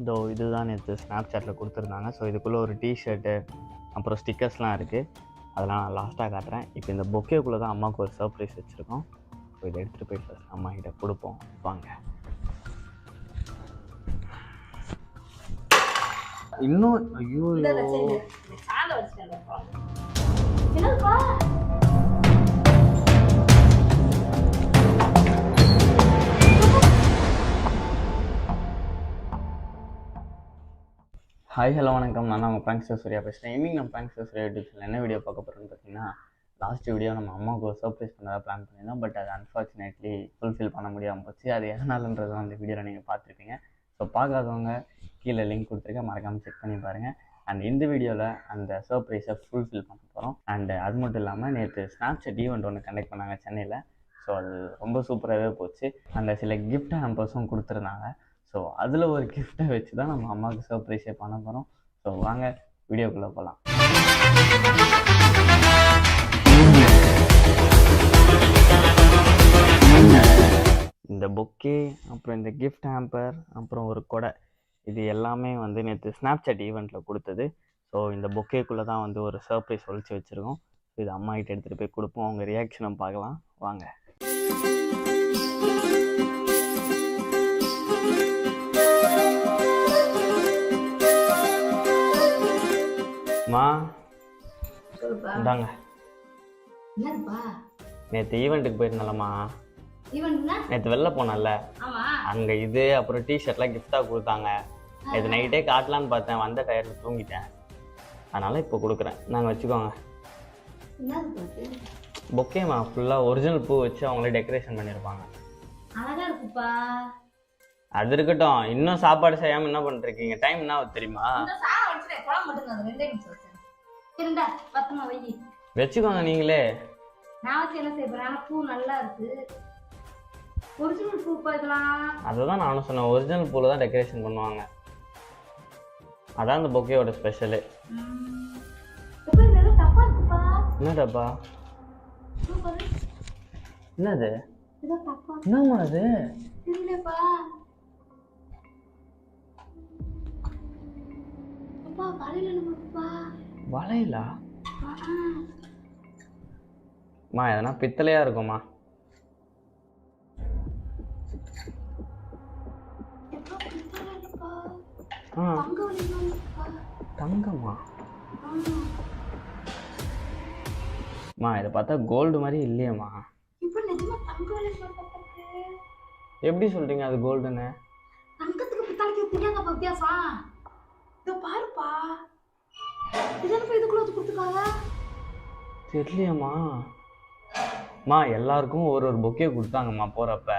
இதோ இதுதான் நேற்று ஸ்னாப்சாட்டில் கொடுத்துருந்தாங்க. ஸோ இதுக்குள்ளே ஒரு டிஷர்ட்டு அப்புறம் ஸ்டிக்கர்ஸ்லாம் இருக்குது. அதெல்லாம் நான் லாஸ்ட்டாக காட்டுறேன். இப்போ இந்த பொக்கேக்குள்ளே தான் அம்மாவுக்கு ஒரு சர்ப்ரைஸ் வச்சுருக்கோம். ஸோ இதை எடுத்துகிட்டு போய் ஃபஸ்ட் அம்மா கிட்ட கொடுப்போம். வாங்க. இன்னும் ஐயோ ஹாய் ஹலோ வணக்கம். நான் உங்கள் பிராங்க்ஸ்டர் சூர்யா பேசுகிறேன். இன்னைக்கு நம்ம பிராங்க்ஸ்டர் சூர்யா யூடியூப் சேனல் என்ன வீடியோ பார்க்க போகிறோன்னு பார்த்தீங்கன்னா, லாஸ்ட் வீடியோ நம்ம அம்மாவுக்கு ஒரு சர்ப்ரைஸ் பண்ணதாக பிளான் பண்ணியிருந்தோம். பட் அது அன்ஃபார்ச்சுனேட்லி ஃபுல்ஃபில் பண்ண முடியாமல் போச்சு. அது எதனாலன்றது அந்த வீடியோவில் நீங்கள் பார்த்துருப்பீங்க. ஸோ பார்க்காதவங்க கீழே லிங்க் கொடுத்துருக்கேன், மறக்காமல் செக் பண்ணி பாருங்கள். அண்ட் இந்த வீடியோவில் அந்த சர்ப்ரைஸை ஃபுல்ஃபில் பண்ண போகிறோம். அண்ட் அது மட்டும் இல்லாமல் நேற்று ஸ்னாப்சாட் ஈவெண்ட் ஒன்று கண்டக்ட் பண்ணாங்க சென்னையில். ஸோ அது ரொம்ப சூப்பராகவே போச்சு. அந்த சில கிஃப்ட் ஹேம்பர்ஸும் கொடுத்துருந்தாங்க. ஸோ அதில் ஒரு கிஃப்ட்டை வச்சு தான் நம்ம அம்மாவுக்கு சர்ப்ரைஸே பண்ண போகிறோம். ஸோ வாங்க வீடியோக்குள்ளே போகலாம். இந்த பொக்கே, அப்புறம் இந்த கிஃப்ட் ஹேம்பர், அப்புறம் ஒரு கொடை, இது எல்லாமே வந்து நேற்று ஸ்னாப்சாட் ஈவெண்ட்டில் கொடுத்தது. ஸோ இந்த பொக்கேக்குள்ளே தான் வந்து ஒரு சர்ப்ரைஸ் ஒழிச்சு வச்சுருக்கோம். ஸோ இது அம்மாகிட்ட எடுத்துகிட்டு போய் கொடுப்போம். அவங்க ரியாக்ஷனை பார்க்கலாம் வாங்க. மா இந்தாங்க. நேற்று ஈவெண்ட்டுக்கு போயிருந்தலம்மா. நேற்று வெளில போனல, அங்கே இது அப்புறம் டிஷர்ட்லாம் கிஃப்டாக கொடுத்தாங்க. நேற்று நைட்டே காட்டலான்னு பார்த்தேன், வந்த டயரில் தூங்கிட்டேன். அதனால் இப்போ கொடுக்குறேன், நாங்கள் வச்சுக்கோங்க. பொக்கேம்மா, ஃபுல்லாக ஒரிஜினல் பூ வச்சு அவங்களே டெக்கரேஷன் பண்ணியிருப்பாங்க. அது இருக்கட்டும், இன்னும் சாப்பாடு செய்யாமல் என்ன பண்ணிருக்கீங்க? டைம் என்ன தெரியுமா? வச்சுக்கோங்க நீங்களே. அதுதான் நானும் சொன்னேன், ஒரிஜினல் பூல தான் டெக்கரேஷன் பண்ணுவாங்க. அதான் இந்த பொக்கேயோட ஸ்பெஷலு. என்ன டப்பா? என்னது? என்னம்மா அது? வளையலா? மா எதனா பித்தளையா இருக்குமா? தங்கம்மா? மா இதை பார்த்தா கோல்டு மாதிரி இல்லையேம்மா. எப்படி சொல்றீங்க அது கோல்டுன்னு? தெரியலையம்மா. மா எல்லாருக்கும் ஒரு ஒரு பொக்கே கொடுத்தாங்கம்மா போறப்ப.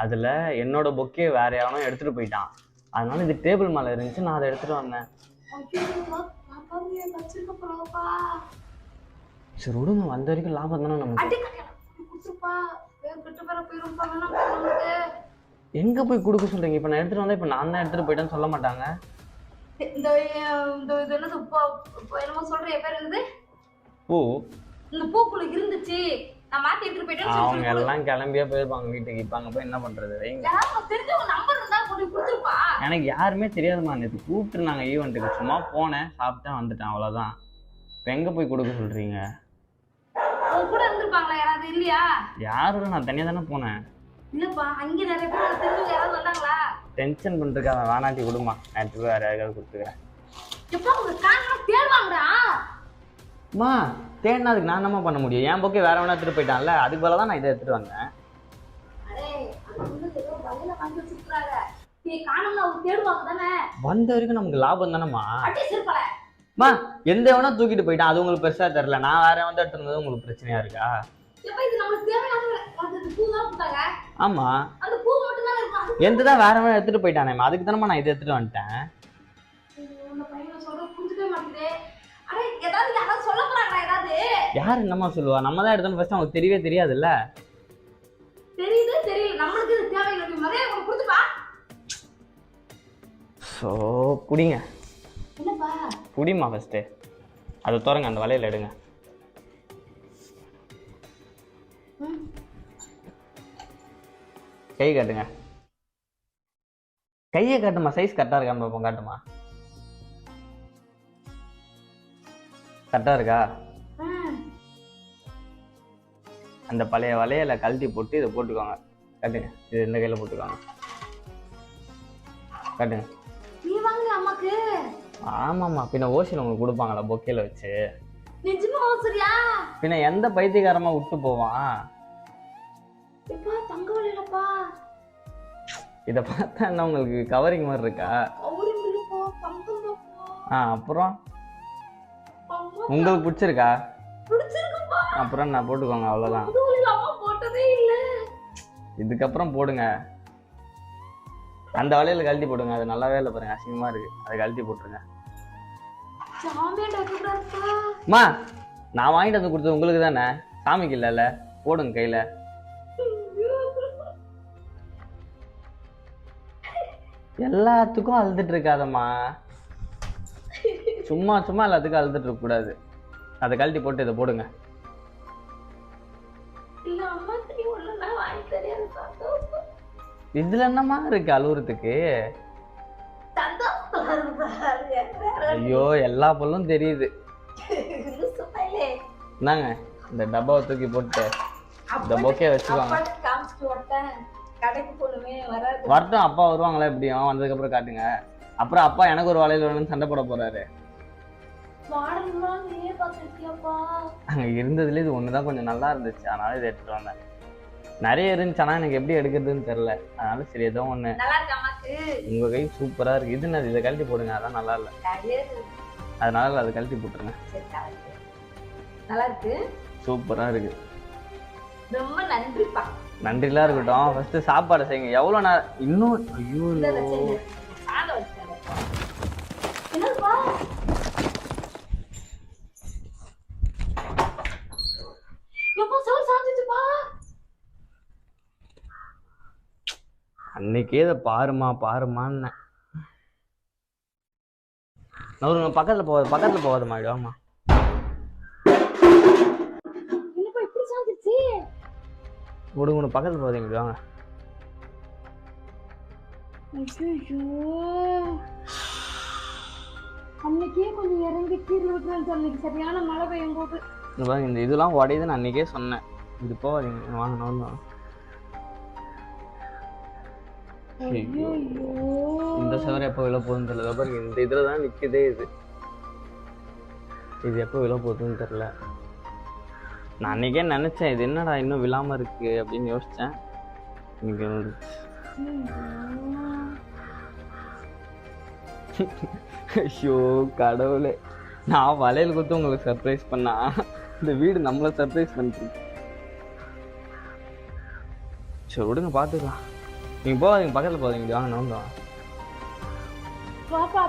அதுல என்னோட பொக்கே வேற யாரும் எடுத்துட்டு போயிட்டான். அதனால இது டேபிள் மேல இருந்துச்சு, நான் அதை எடுத்துட்டு வந்தேன். சரி விடுங்க, வந்த வரைக்கும் லாபம் தானே நமக்கு. எங்க போய் கொடுக்க சொல்றீங்க? இப்ப நான் எடுத்துட்டு வந்தா இப்ப நான் தான் எடுத்துட்டு போயிட்டேன்னு சொல்ல மாட்டாங்க? அவங்க எல்லாம் கிளம்பியா போயிருப்பாங்க வீட்டுக்கு. இப்ப அங்க போய் என்ன பண்றது? எனக்கு யாருமே தெரியாதுமா. நேற்று கூப்பிட்டுருந்தாங்க ஈவெண்ட்டுக்கு, சும்மா போனேன், சாப்பிட்டேன், வந்துட்டேன், அவ்வளவுதான். இப்ப எங்க போய் கொடுக்க சொல்றீங்க? யாரோட? நான் தனியா தானே போனேன். டென்ஷன் பண்றதுக்கு அவன் வேணாட்டி கொடுமா, நேற்று வேற யாராவது கொடுத்துக்கிறேன். மா தேடினா அதுக்கு நான் என்னமா பண்ண முடியும்? என் பொக்கே வேற வேணா எடுத்துட்டு போயிட்டான்ல, அதுக்கு மேல தான் நான் இதை எடுத்துட்டு வந்தேன். வந்த வரைக்கும் நமக்கு லாபம் தானேம்மா. மா எந்த வேணா தூக்கிட்டு போயிட்டான், அது உங்களுக்கு பெருசா தெரியல. நான் வேற வந்து எடுத்து வந்தது உங்களுக்கு பிரச்சனையா இருக்கா? ஆமா, எந்ததான் வேற வேணா எடுத்துட்டு போயிட்டானேம்மா, அதுக்கு தானேம்மா நான் இதை எடுத்துட்டு வந்துட்டேன். யாரு என்னமா சொல்லுவா? நம்ம தான் எடுத்தோம் ஃபர்ஸ்ட், அவங்களுக்கு தெரியவே தெரியாதுல்ல. ஸோ குடிங்க, குடிமா ஃபர்ஸ்ட்டு. அதை தோறங்க, அந்த வலையில் எடுங்க. கை காட்டுங்க. கையை காட்டுமா, சைஸ் கரெக்டாக இருக்கான்னு பார்ப்போம். காட்டுமா, கரெக்டாக இருக்கா? அந்த பழைய வளையலை கழட்டி போட்டு இதை போட்டுக்கோங்க. காட்டுங்க, இது இந்த கையில் போட்டுக்கோங்க. காட்டுங்க. ஆமாம்மா, பின்ன ஓசியில் உங்களுக்கு கொடுப்பாங்களா பொக்கையில் வச்சு? பின்ன எந்த பைத்தியக்காரமா விட்டு போவான்? இத பார்த்தா என்ன உங்களுக்கு கவரிங் மாதிரி இருக்கா? அப்புறம் உங்களுக்கு பிடிச்சிருக்கா? அப்புறம் நான் போட்டுக்கோங்க, அவ்வளவுதான். இதுக்கப்புறம் போடுங்க. அந்த வளையல கழட்டி போடுங்க, அது நல்லாவே இல்லை பாருங்க, அசிங்கமா இருக்கு. அதை கழட்டி போட்டுருங்க. அம்மா, நான் வாங்கிட்டு வந்து கொடுத்தது உங்களுக்கு தானே, சாமிக்கு இல்லைல்ல, போடுங்க கையில. எல்லாத்துக்கும் அழுதுட்டு இருக்காதம்மா, சும்மா சும்மா எல்லாத்துக்கும் அழுதுட்டு இருக்க கூடாது. அதை கழட்டி போட்டு இதை போடுங்க. இதுல என்னமா இருக்கு அழுவுறதுக்கு? ஐயோ, எல்லா பொருளும் தெரியுது. என்னங்க, இந்த டப்பாவை தூக்கி போட்டு இந்த பொக்கே வச்சுக்கோங்க. வரட்டும், அப்பா வருவாங்களா எப்படியும், வந்ததுக்கு அப்புறம் காட்டுங்க. அப்புறம் அப்பா எனக்கு ஒரு வளையல் வேணும்னு சண்டை போட போறாரு. அங்க இருந்ததுல இது ஒண்ணுதான் கொஞ்சம் நல்லா இருந்துச்சு, அதனால இதை எடுத்துட்டு வந்தேன். நிறைய இருந்துச்சு, ஆனா எனக்கு எப்படி எடுக்கிறதுன்னு தெரியல, அதனால சரி ஏதோ ஒண்ணு. உங்க கை சூப்பரா இருக்கு. இது என்ன, இதை கழட்டி போடுங்க, அதான் நல்லா இல்ல, அதனால அதை கழட்டி போட்டுருங்க. நல்லா இருக்கு, சூப்பரா இருக்கு. ரொம்ப நன்றிப்பா. நன்றிலாம் இருக்கட்டும், ஃபர்ஸ்ட் சாப்பாடு செய்யுங்க. எவ்வளவு நேரம் இன்னும்? ஐயோ, அன்னைக்கே இதை பாருமா பாருமான்னு நவருங்க. பக்கத்துல போகாதமா, இடாமா. விடுங்க, பக்கத்துல போகாதீங்க, வாங்க. அன்னைக்கே கொஞ்சம் இறங்கி கீழே விட்டுறேன்னு சொன்னீங்க, சரியான மழை பெய்யும் போது. இந்த இதெல்லாம் உடையுதுன்னு அன்னைக்கே சொன்னேன். இது போகாதீங்க, வாங்க வாங்க. இந்த சவரம் எப்போ விழ போகுதுன்னு தெரியல பாருங்க. இந்த இதுல தான் நிக்குதே. இது எப்போ விழ போகுதுன்னு தெரியல. நான் அன்னைக்கே நினைச்சேன், இது என்னடா இன்னும் விழாம இருக்கு அப்படின்னு யோசிச்சேன். இன்னைக்கு ஐயோ கடவுளே, நான் வளையல் கொடுத்து உங்களுக்கு சர்ப்ரைஸ் பண்ணா, இந்த வீடு நம்மள சர்ப்ரைஸ் பண்ணிட்டு. சரி விடுங்க, பாத்துக்கலாம். நீங்க போகாதீங்க, பக்கத்துல போகாதீங்க, வாங்க. நான் தான் பாப்பா